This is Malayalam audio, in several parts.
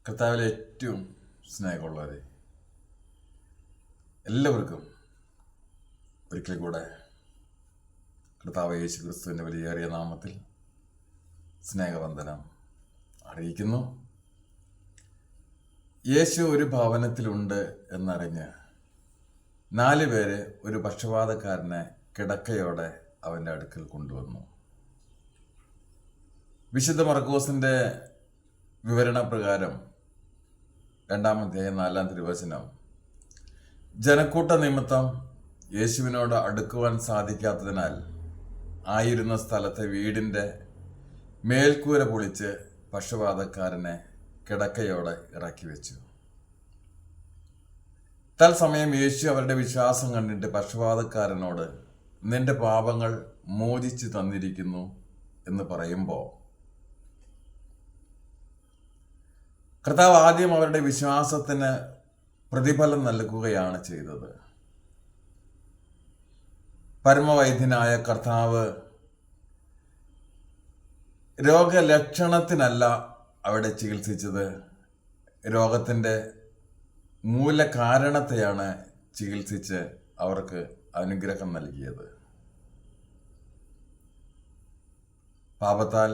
കർത്താവിലെ ഏറ്റവും സ്നേഹമുള്ളവരെ, എല്ലാവർക്കും ഒരിക്കൽ കൂടെ കർത്താവ് യേശു ക്രിസ്തുവിൻ്റെ വലിയേറിയ നാമത്തിൽ സ്നേഹവന്ദനം അറിയിക്കുന്നു. യേശു ഒരു ഭവനത്തിലുണ്ട് എന്നറിഞ്ഞ് 4 പേര് ഒരു പക്ഷപാതക്കാരനെ കിടക്കയോടെ അവൻ്റെ അടുക്കൽ കൊണ്ടുവന്നു. വിശുദ്ധ മർക്കോസിൻ്റെ വിവരണപ്രകാരം 2-ാം അധ്യായം 4-ാം തിരുവചനം, ജനക്കൂട്ട നിമിത്തം യേശുവിനോട് അടുക്കുവാൻ സാധിക്കാത്തതിനാൽ ആയിരുന്ന സ്ഥലത്തെ വീടിൻ്റെ മേൽക്കൂര പൊളിച്ച് പക്ഷപാതക്കാരനെ കിടക്കയോടെ ഇറക്കി വെച്ചു. തത്സമയം യേശു അവരുടെ വിശ്വാസം കണ്ടിട്ട് പക്ഷപാതക്കാരനോട്, നിന്റെ പാപങ്ങൾ മോചിച്ചു തന്നിരിക്കുന്നു എന്ന് പറയുമ്പോൾ കർത്താവ് ആദ്യം അവരുടെ വിശ്വാസത്തിന് പ്രതിഫലം നൽകുകയാണ് ചെയ്തത്. പരമവൈദ്യനായ കർത്താവ് രോഗലക്ഷണത്തിനല്ല അവിടെ ചികിത്സിച്ചത്, രോഗത്തിൻ്റെ മൂലകാരണത്തെയാണ് ചികിത്സിച്ച് അവർക്ക് അനുഗ്രഹം നൽകിയത്. പാപത്താൽ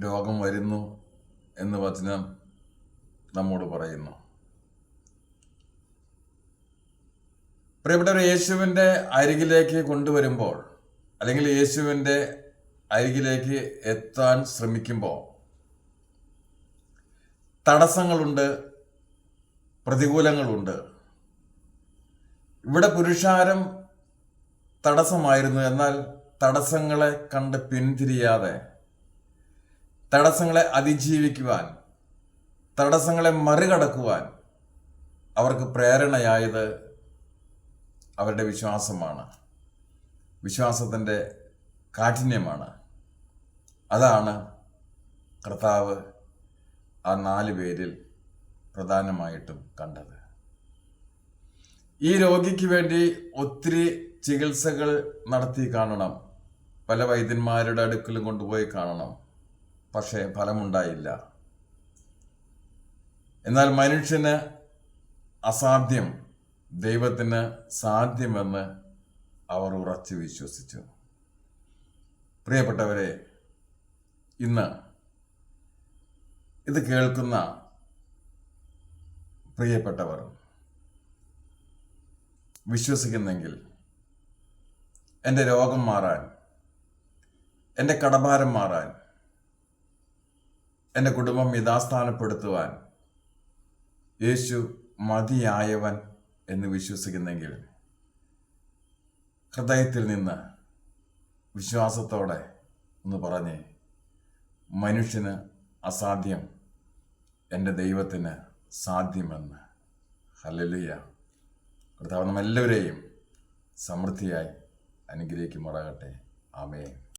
രോഗം വരുന്നു എന്ന് വചനം നമ്മോട് പറയുന്നു. പ്രിയപ്പെട്ടവർ, യേശുവിൻ്റെ അരികിലേക്ക് കൊണ്ടുവരുമ്പോൾ അല്ലെങ്കിൽ യേശുവിൻ്റെ അരികിലേക്ക് എത്താൻ ശ്രമിക്കുമ്പോൾ തടസ്സങ്ങളുണ്ട്, പ്രതികൂലങ്ങളുണ്ട്. ഇവിടെ പുരുഷാരം തടസ്സമായിരുന്നു. എന്നാൽ തടസ്സങ്ങളെ കണ്ട് പിന്തിരിയാതെ തടസ്സങ്ങളെ അതിജീവിക്കുവാൻ, തടസ്സങ്ങളെ മറികടക്കുവാൻ അവർക്ക് പ്രേരണയായത് അവരുടെ വിശ്വാസമാണ്, വിശ്വാസത്തിൻ്റെ കാഠിന്യമാണ്. അതാണ് കർത്താവ് ആ 4 പേരിൽ പ്രധാനമായിട്ടും കണ്ടത്. ഈ രോഗിക്ക് വേണ്ടി ഒത്തിരി ചികിത്സകൾ നടത്തി കാണണം, പല വൈദ്യന്മാരുടെ അടുക്കലും കൊണ്ടുപോയി കാണണം, പക്ഷേ ഫലമുണ്ടായില്ല. എന്നാൽ മനുഷ്യന് അസാധ്യം ദൈവത്തിന് സാധ്യമെന്ന് അവർ ഉറച്ചു വിശ്വസിച്ചു. പ്രിയപ്പെട്ടവരെ, ഇന്ന് ഇത് കേൾക്കുന്ന പ്രിയപ്പെട്ടവർ വിശ്വസിക്കുന്നെങ്കിൽ എൻ്റെ രോഗം മാറാൻ, എൻ്റെ കടഭാരം മാറാൻ, എൻ്റെ കുടുംബം യഥാസ്ഥാനപ്പെടുത്തുവാൻ യേശു മതിയായവൻ എന്ന് വിശ്വസിക്കുന്നെങ്കിൽ ഹൃദയത്തിൽ നിന്ന് വിശ്വാസത്തോടെ ഒന്ന് പറഞ്ഞേ, മനുഷ്യന് അസാധ്യം, എൻ്റെ ദൈവത്തിന് സാധ്യമെന്ന്. ഹല്ലേലൂയ. കർത്താവ് നമ്മെല്ലാവരെയും സമൃദ്ധിയായി അനുഗ്രഹിക്കുമാറാകട്ടെ. ആമേൻ.